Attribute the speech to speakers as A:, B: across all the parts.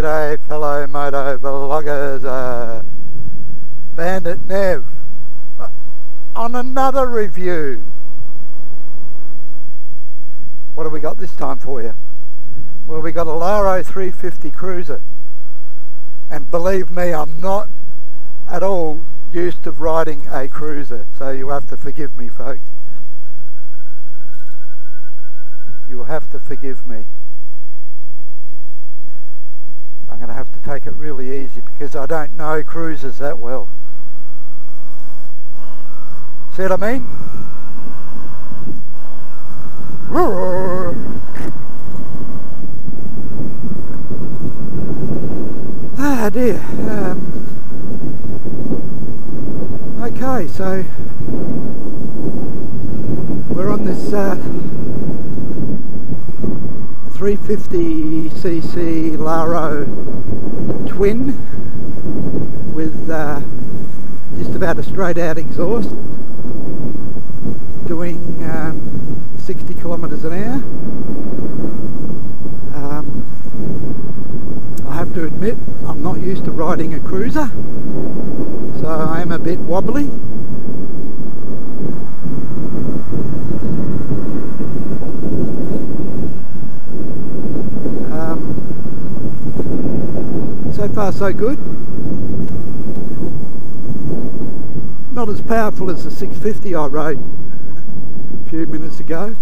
A: G'day fellow moto vloggers, Bandit Nev on another review. What have we got this time for you? Well, we got a Laro 350 cruiser, and believe me, I'm not at all used to riding a cruiser, so you have to forgive me, folks. You'll have to forgive me. I'm going to have to take it really easy because I don't know cruisers that well. See what I mean? Ah dear. Okay, so we're on this 350cc Laro twin with just about a straight out exhaust, doing 60 kilometers an hour. I have to admit, I'm not used to riding a cruiser, so I am a bit wobbly. So far so good. Not as powerful as the 650 I rode a few minutes ago.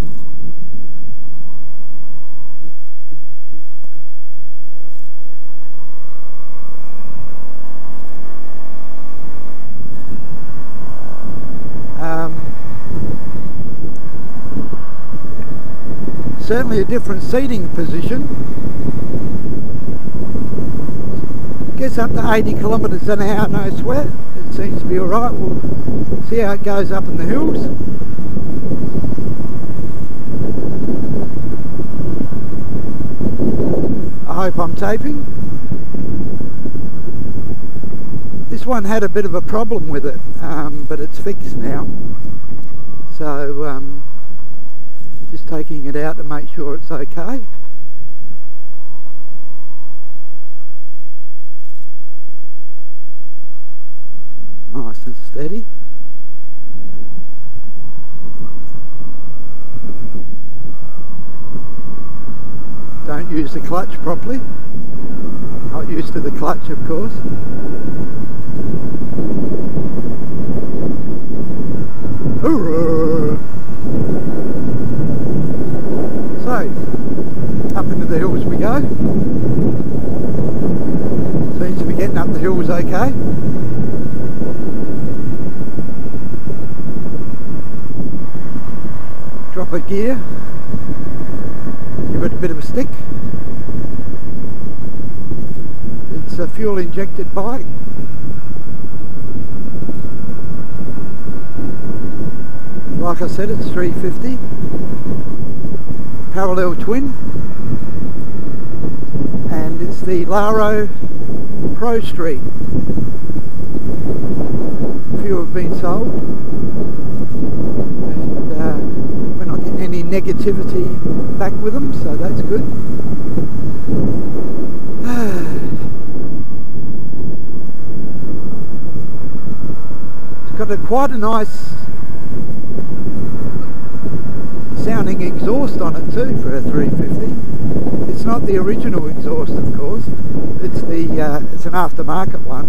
A: Certainly a different seating position. Gets up to 80 kilometres an hour, no sweat. It seems to be alright. We'll see how it goes up in the hills. I hope I'm taping. This one had a bit of a problem with it, but it's fixed now. So just taking it out to make sure it's okay. Nice and steady. Don't use the clutch properly. Not used to the clutch, of course. Hoorah! So, up into the hills we go. Seems to be getting up the hills okay. Drop a gear, give it a bit of a stick. It's a fuel injected bike. Like I said, it's 350, parallel twin, and it's the Laro Pro Street. A few have been sold, and we're not getting any negativity back with them, so that's good. It's got quite a nice sounding exhaust on it too for a 350. It's not the original exhaust, of course. It's the it's an aftermarket one,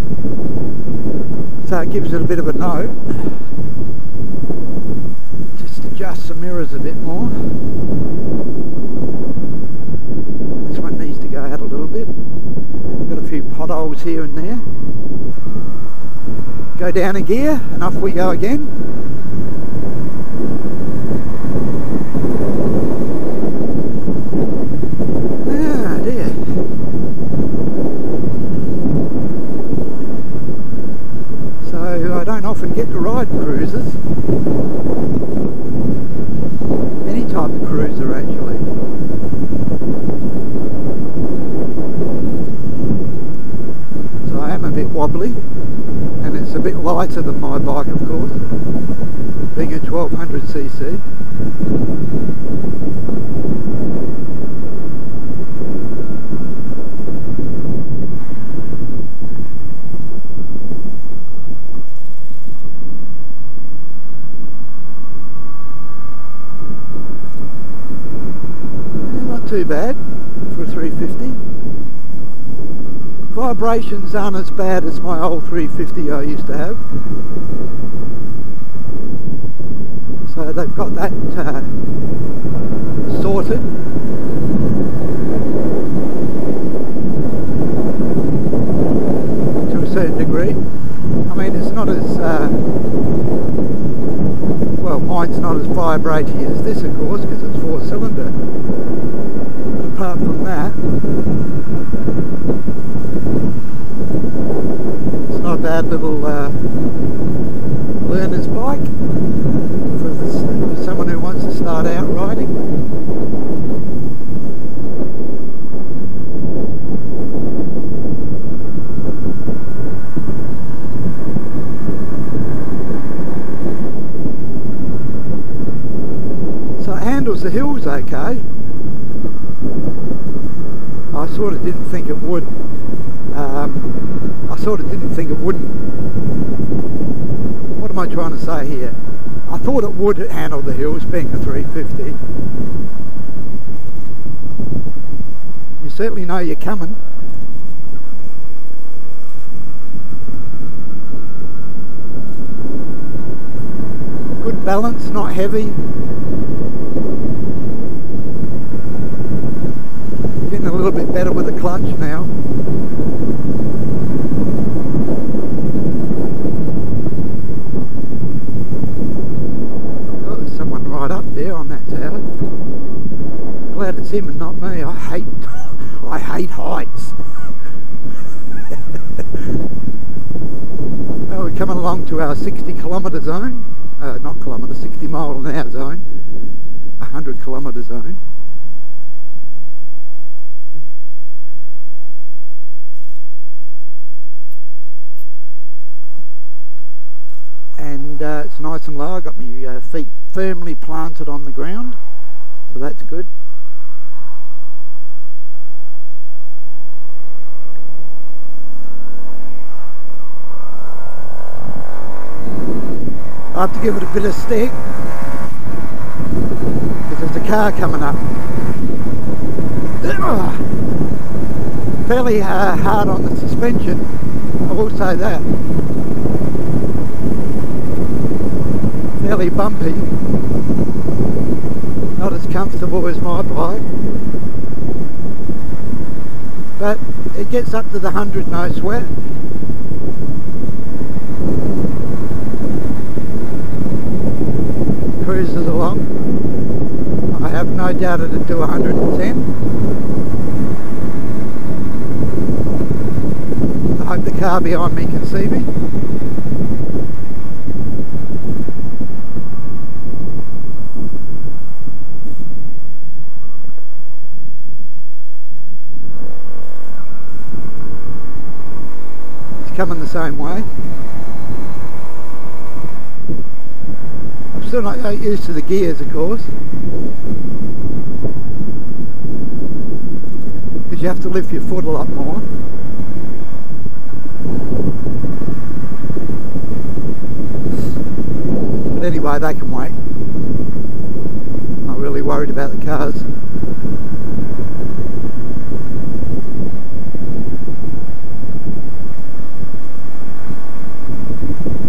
A: so it gives it a bit of a note. Just adjust the mirrors a bit more. This one needs to go out a little bit. Got a few potholes here and there. Go down a gear and off we go again. Ah dear. So I don't often get to ride cruisers. Any type of cruiser actually. So I am a bit wobbly, and it's a bit lighter than my bike, of course, being a 1200cc. too bad for a 350. Vibrations aren't as bad as my old 350 I used to have. So they've got that sorted. To a certain degree. I mean, it's not as well, mine's not as vibrating as this, of course, because it's 4-cylinder. But apart from that, it's not a bad little learner's bike for someone who wants to start out riding. The hills okay. I sort of didn't think it would. I sort of didn't think it wouldn't. What am I trying to say here? I thought it would handle the hills, being a 350. You certainly know you're coming. Good balance, not heavy. Getting a little bit better with the clutch now. Oh, there's someone right up there on that tower. Glad it's him and not me. I hate heights. Well, we're coming along to our 60-kilometre zone. Not kilometre, 60 mile an hour zone. 100-kilometre zone. And it's nice and low. I got my feet firmly planted on the ground, so that's good. I have to give it a bit of stick because there's a car coming up. Fairly hard on the suspension, I will say that. Fairly bumpy, not as comfortable as my bike, but it gets up to the 100 no sweat. Cruises along. I have no doubt it'd do 110. I hope the car behind me can see me. Coming the same way. I'm still not used to the gears, of course, because you have to lift your foot a lot more. But anyway, they can wait. I'm not really worried about the cars.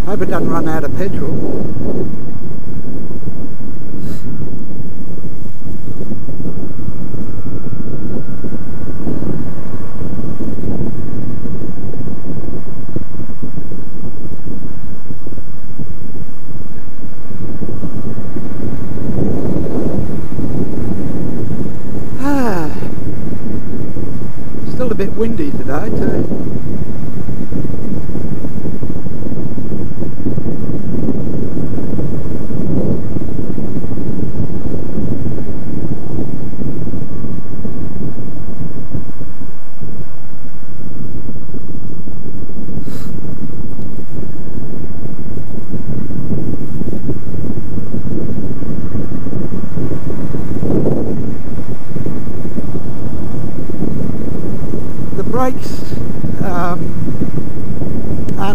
A: Hope it doesn't run out of petrol. Still a bit windy today too. Brakes aren't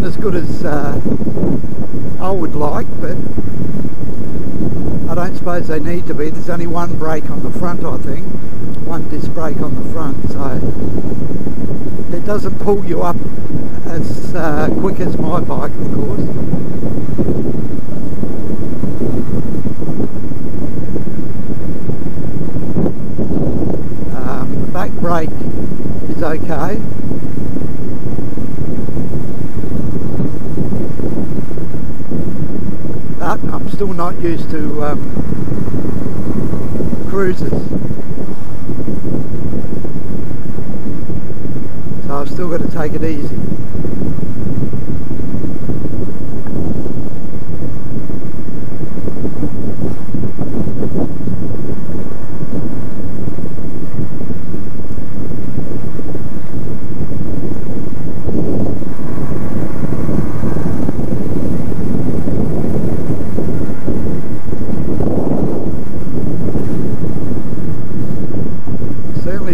A: as good as I would like, but I don't suppose they need to be. There's only one brake on the front, I think. one disc brake on the front, so it doesn't pull you up as quick as my bike, of course. The back brake is okay. But I'm still not used to cruisers, so I've still got to take it easy.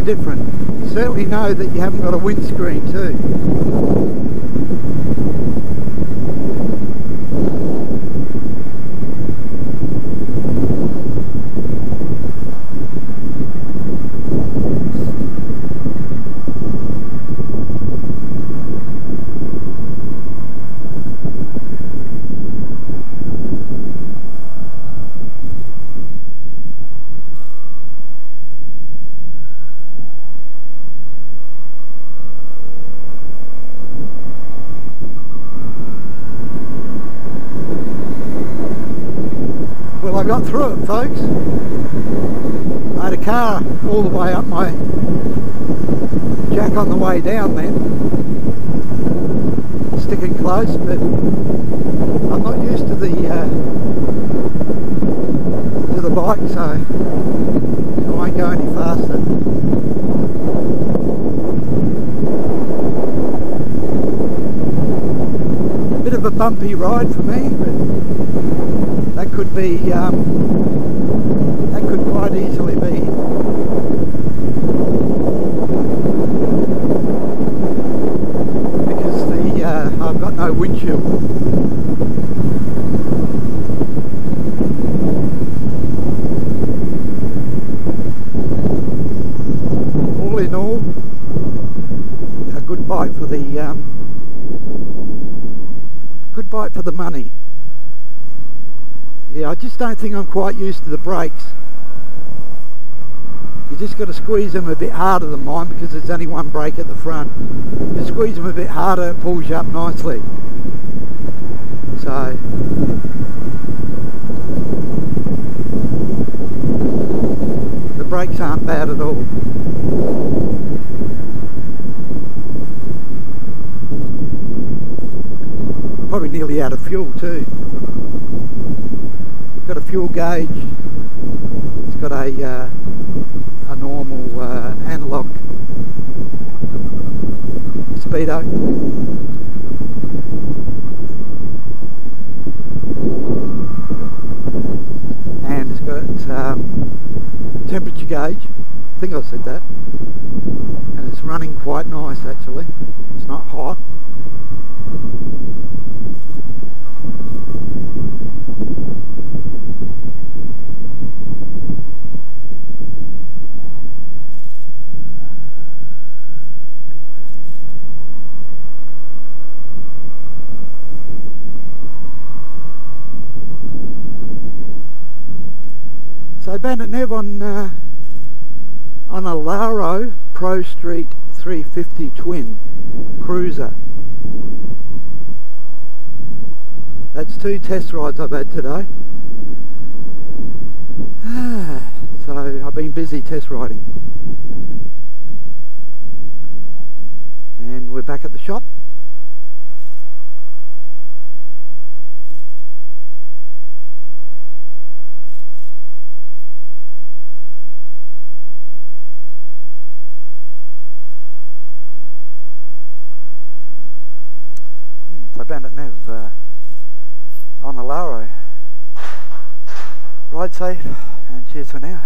A: Different. Certainly know that you haven't got a windscreen too. I got through it, folks. I had a car all the way up my jack on the way down then, sticking close, but I'm not used to the bike, so I won't go any faster. Bit of a bumpy ride for me, but that could be, that could quite easily be. Because I've got no windshield. All in all, a good bike for the, good bike for the money. Yeah, I just don't think I'm quite used to the brakes. You just got to squeeze them a bit harder than mine because there's only one brake at the front. You squeeze them a bit harder, it pulls you up nicely. So the brakes aren't bad at all. Probably nearly out of fuel too. Got a fuel gauge. It's got a normal analog speedo. And it's got temperature gauge. I think I said that. And it's running quite nice actually. It's not hot. So Bandit Nev on a Laro Pro Street 350 twin cruiser. That's 2 test rides I've had today. So I've been busy test riding. And we're back at the shop. So Bandit Nev on a Laro. Ride safe and cheers for now.